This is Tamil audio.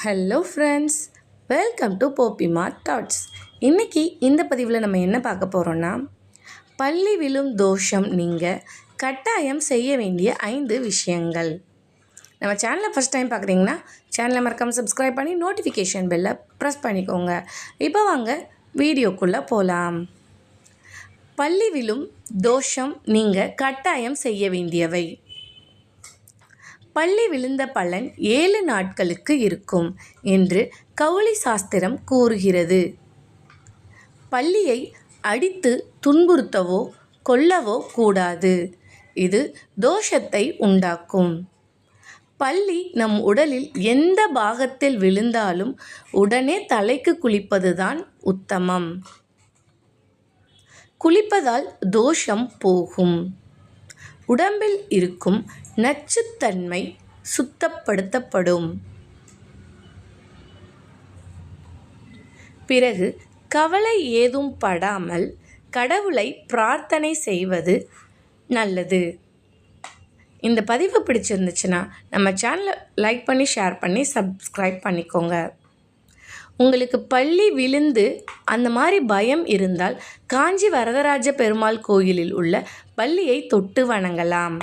Hello friends, welcome to Poppima thoughts. இன்றைக்கி இந்த பதிவில் நம்ம என்ன பார்க்க போகிறோன்னா, பல்லி விழும் தோஷம் நீங்கள் கட்டாயம் செய்ய வேண்டிய 5 விஷயங்கள். நம்ம சேனலை ஃபஸ்ட் டைம் பார்க்குறீங்கன்னா சேனலை மறக்காமல் சப்ஸ்கிரைப் பண்ணி நோட்டிஃபிகேஷன் பெல்லை ப்ரெஸ் பண்ணிக்கோங்க. இப்போ வாங்க வீடியோக்குள்ளே போகலாம். பல்லி விழும் தோஷம் நீங்கள் கட்டாயம் செய்ய வேண்டியவை. பல்லி விழுந்த பலன் 7 நாட்களுக்கு இருக்கும் என்று கவுளி சாஸ்திரம் கூறுகிறது. பல்லியை அடித்து துன்புறுத்தவோ கொல்லவோ கூடாது. இது தோஷத்தை உண்டாக்கும். பல்லி நம் உடலில் எந்த பாகத்தில் விழுந்தாலும் உடனே தலைக்கு குளிப்பதுதான் உத்தமம். குளிப்பதால் தோஷம் போகும். உடம்பில் இருக்கும் நச்சுத்தன்மை சுத்தப்படுத்தப்படும். பிறகு கவலை ஏதும் படாமல் கடவுளை பிரார்த்தனை செய்வது நல்லது. இந்த பதிவு பிடிச்சிருந்துச்சுன்னா நம்ம சேனலை லைக் பண்ணி ஷேர் பண்ணி சப்ஸ்கிரைப் பண்ணிக்கோங்க. உங்களுக்கு பல்லி விழுந்து அந்த மாதிரி பயம் இருந்தால் காஞ்சி வரதராஜ பெருமாள் கோயிலில் உள்ள பல்லியை தொட்டு வணங்கலாம்.